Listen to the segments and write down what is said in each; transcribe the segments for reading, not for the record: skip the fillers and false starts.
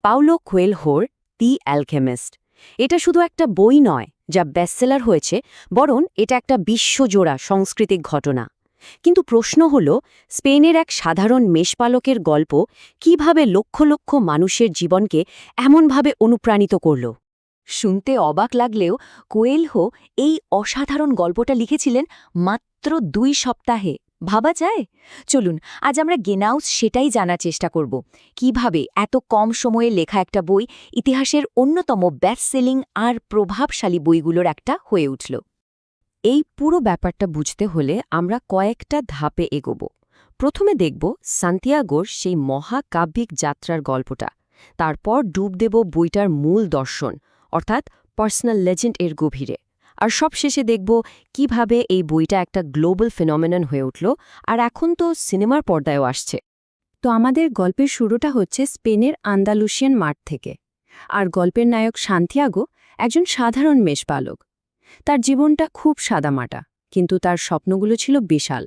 Paulo কোয়েলহোর দি alchemist. এটা শুধু একটা বই নয় যা বেস্টসেলার হয়েছে, বরং এটা একটা বিশ্বজোড়া সাংস্কৃতিক ঘটনা। কিন্তু প্রশ্ন হল, স্পেনের এক সাধারণ মেষপালকের গল্প কিভাবে লক্ষ লক্ষ মানুষের জীবনকে এমনভাবে অনুপ্রাণিত করল। শুনতে অবাক লাগলেও কোয়েলহো এই অসাধারণ গল্পটা লিখেছিলেন মাত্র ২ সপ্তাহে। ভাবা যায়? চলুন আজ আমরা গেনাউস সেটাই জানার চেষ্টা করব, কিভাবে এত কম সময়ে লেখা একটা বই ইতিহাসের অন্যতম বেস্টসেলিং আর প্রভাবশালী বইগুলোর একটা হয়ে উঠল। এই পুরো ব্যাপারটা বুঝতে হলে আমরা কয়েকটা ধাপে এগোব। প্রথমে দেখব সান্তিয়াগোর সেই মহাকাব্যিক যাত্রার গল্পটা। তারপর ডুব দেব বইটার মূল দর্শন, অর্থাৎ পার্সোনাল লেজেন্ড এর গভীরে। আর সবশেষে দেখব কিভাবে এই বইটা একটা গ্লোবাল ফিনোমেনন হয়ে উঠল, আর এখন তো সিনেমার পর্দায়ও আসছে। তো আমাদের গল্পের শুরুটা হচ্ছে স্পেনের আন্দালুসিয়ান মাঠ থেকে। আর গল্পের নায়ক সান্তিয়াগো একজন সাধারণ মেষপালক। তার জীবনটা খুব সাদামাটা, কিন্তু তার স্বপ্নগুলো ছিল বিশাল।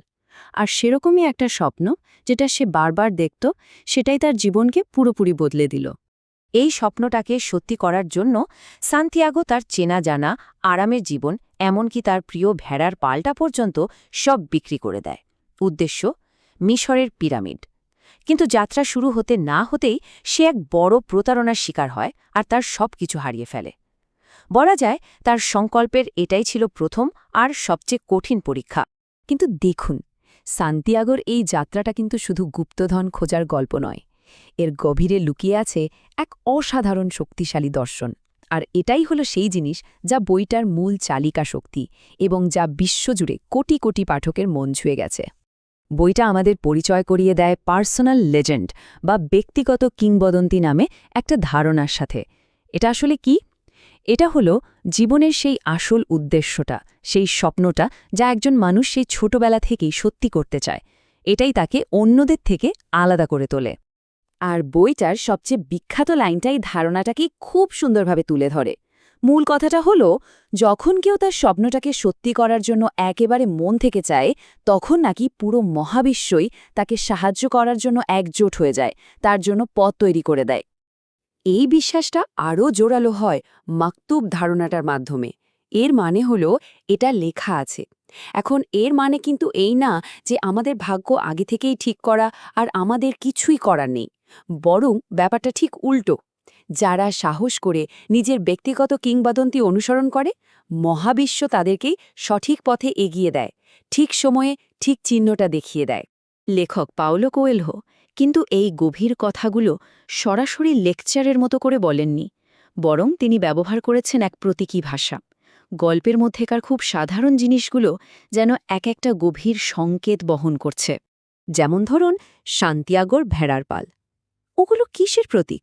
আর সেরকমই একটা স্বপ্ন যেটা সে বারবার দেখত, সেটাই তার জীবনকে পুরোপুরি বদলে দিল। এই স্বপ্নটাকে সত্যি করার জন্য সান্তিয়াগো তার চেনা জানা আরামের জীবন, এমনকি তার প্রিয় ভেড়ার পালটা পর্যন্ত সব বিক্রি করে দেয়। উদ্দেশ্য মিশরের পিরামিড। কিন্তু যাত্রা শুরু হতে না হতেই সে এক বড় প্রতারণার শিকার হয় আর তার সব কিছু হারিয়ে ফেলে। বলা যায় তার সংকল্পের এটাই ছিল প্রথম আর সবচেয়ে কঠিন পরীক্ষা। কিন্তু দেখুন, সান্তিয়াগোর এই যাত্রাটা কিন্তু শুধু গুপ্তধন খোঁজার গল্প নয়। এর গভীরে লুকিয়ে আছে এক অসাধারণ শক্তিশালী দর্শন। আর এটাই হলো সেই জিনিস যা বইটার মূল চালিকা শক্তি এবং যা বিশ্বজুড়ে কোটি কোটি পাঠকের মন ছুঁয়ে গেছে। বইটা আমাদের পরিচয় করিয়ে দেয় পার্সোনাল লেজেন্ড বা ব্যক্তিগত কিংবদন্তি নামে একটা ধারণার সাথে। এটা আসলে কি? এটা হলো জীবনের সেই আসল উদ্দেশ্যটা, সেই স্বপ্নটা যা একজন মানুষ সেই ছোটবেলা থেকেই সত্যি করতে চায়। এটাই তাকে অন্যদের থেকে আলাদা করে তোলে। আর বইটার সবচেয়ে বিখ্যাত লাইনটাই ধারণাটাকে খুব সুন্দরভাবে তুলে ধরে। মূল কথাটা হলো, যখন কেউ তার স্বপ্নটাকে সত্যি করার জন্য একেবারে মন থেকে চায়, তখন নাকি পুরো মহাবিশ্বই তাকে সাহায্য করার জন্য একজোট হয়ে যায়, তার জন্য পথ তৈরি করে দেয়। এই বিশ্বাসটা আরও জোরালো হয় মাকতুব ধারণাটার মাধ্যমে। এর মানে হলো এটা লেখা আছে। এখন এর মানে কিন্তু এই না যে আমাদের ভাগ্য আগে থেকেই ঠিক করা আর আমাদের কিছুই করার নেই, বরং ব্যাপারটা ঠিক উল্টো। যারা সাহস করে নিজের ব্যক্তিগত কিংবদন্তি অনুসরণ করে, মহাবিশ্ব তাদেরকেই সঠিক পথে এগিয়ে দেয়, ঠিক সময়ে ঠিক চিহ্নটা দেখিয়ে দেয়। লেখক পাউলো কোয়েলহো কিন্তু এই গভীর কথাগুলো সরাসরি লেকচারের মতো করে বলেননি, বরং তিনি ব্যবহার করেছেন এক প্রতীকী ভাষা। গল্পের মধ্যেকার খুব সাধারণ জিনিসগুলো যেন এক একটা গভীর সংকেত বহন করছে। যেমন ধরুন সান্তিয়াগোর ভেড়ার পাল। ওগুলো কিসের প্রতীক?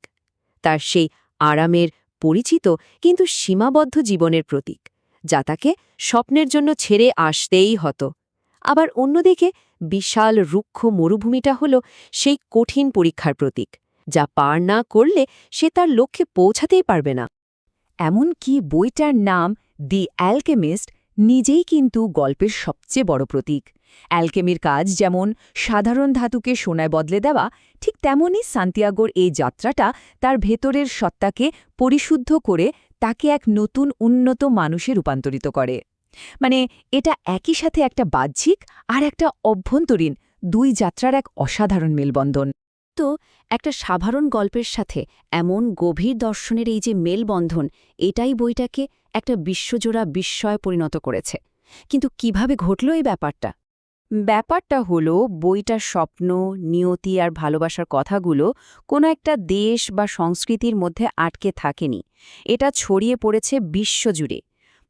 তার সেই আরামের, পরিচিত কিন্তু সীমাবদ্ধ জীবনের প্রতীক, যা তাকে স্বপ্নের জন্য ছেড়ে আসতেই হতো। আবার অন্যদিকে বিশাল রুক্ষ মরুভূমিটা হল সেই কঠিন পরীক্ষার প্রতীক, যা পার না করলে সে তার লক্ষ্যে পৌঁছাতেই পারবে না। এমনকি বইটার নাম দি অ্যালকেমিস্ট নিজেই কিন্তু গল্পের সবচেয়ে বড় প্রতীক। অ্যালকেমির কাজ যেমন সাধারণ ধাতুকে সোনায় বদলে দেওয়া, ঠিক তেমনই সান্তিয়াগোর এই যাত্রাটা তার ভেতরের সত্তাকে পরিশুদ্ধ করে তাকে এক নতুন উন্নত মানুষে রূপান্তরিত করে। মানে এটা একই সাথে একটা বাহ্যিক আর একটা অভ্যন্তরীণ দুই যাত্রার এক অসাধারণ মেলবন্ধন। তো একটা সাধারণ গল্পের সাথে এমন গভীর দর্শনের এই যে মেলবন্ধন, এটাই বইটাকে একটা বিশ্বজোড়া বিস্ময়ে পরিণত করেছে। কিন্তু কিভাবে ঘটল এই ব্যাপারটা? ব্যাপারটা হলো, বইটার স্বপ্ন, নিয়তি আর ভালোবাসার কথাগুলো কোনো একটা দেশ বা সংস্কৃতির মধ্যে আটকে থাকেনি। এটা ছড়িয়ে পড়েছে বিশ্বজুড়ে।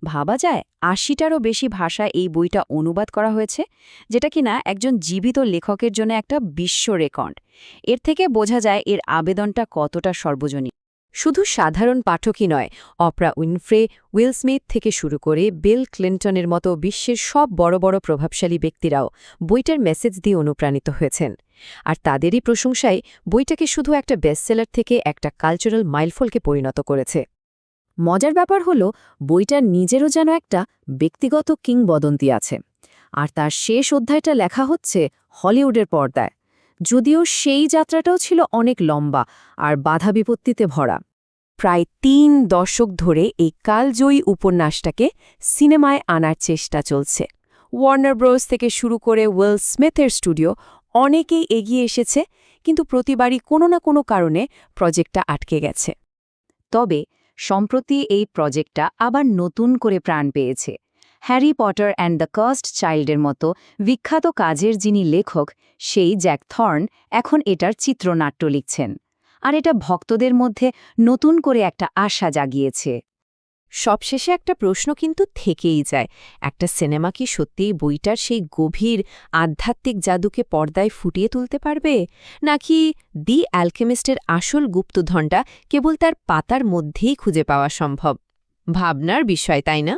ভাবা যায় ৮০টারও বেশি ভাষায় এই বইটা অনুবাদ করা হয়েছে, যেটা কিনা একজন জীবিত লেখকের জন্য একটা বিশ্ব রেকর্ড। এর থেকে বোঝা যায় এর আবেদনটা কতটা সর্বজনীন। শুধু সাধারণ পাঠকই নয়, অপরা উইনফ্রে, উইল স্মিথ থেকে শুরু করে বিল ক্লিন্টনের মতো বিশ্বের সব বড় বড় প্রভাবশালী ব্যক্তিরাও বইটার মেসেজ দিয়ে অনুপ্রাণিত হয়েছেন। আর তাদেরই প্রশংসায় বইটাকে শুধু একটা বেস্টসেলার থেকে একটা কালচারাল মাইলফলকে পরিণত করেছে। মজার ব্যাপার হলো, বইটার নিজেরও যেন একটা ব্যক্তিগত কিংবদন্তি আছে। আর তার শেষ অধ্যায়টা লেখা হচ্ছে হলিউডের পর্দায়। যদিও সেই যাত্রাটাও ছিল অনেক লম্বা আর বাধা বিপত্তিতে ভরা। প্রায় ৩ দশক ধরে এই কালজয়ী উপন্যাসটাকে সিনেমায় আনার চেষ্টা চলছে। ওয়ার্নার ব্রোস থেকে শুরু করে উইল স্মিথের স্টুডিও অনেকেই এগিয়ে এসেছে, কিন্তু প্রতিবারই কোনো না কোনো কারণে প্রজেক্টটা আটকে গেছে। তবে সম্প্রতি এই প্রজেক্টটা আবার নতুন করে প্রাণ পেয়েছে। Harry Potter and the cursed চাইল্ডের মতো বিখ্যাত কাজের যিনি লেখক, সেই জ্যাক থর্ন এখন এটার চিত্রনাট্য লিখছেন। আর এটা ভক্তদের মধ্যে নতুন করে একটা আশা জাগিয়েছে। সবশেষে একটা প্রশ্ন কিন্তু থেকেই যায়, একটা সিনেমা কি সত্যিই বইটার সেই গভীর আধ্যাত্মিক জাদুকে পর্দায় ফুটিয়ে তুলতে পারবে, নাকি দি অ্যালকেমিস্টের আসল গুপ্তধনটা কেবল তার পাতার মধ্যেই খুঁজে পাওয়া সম্ভব? ভাবনার বিষয়, তাই না?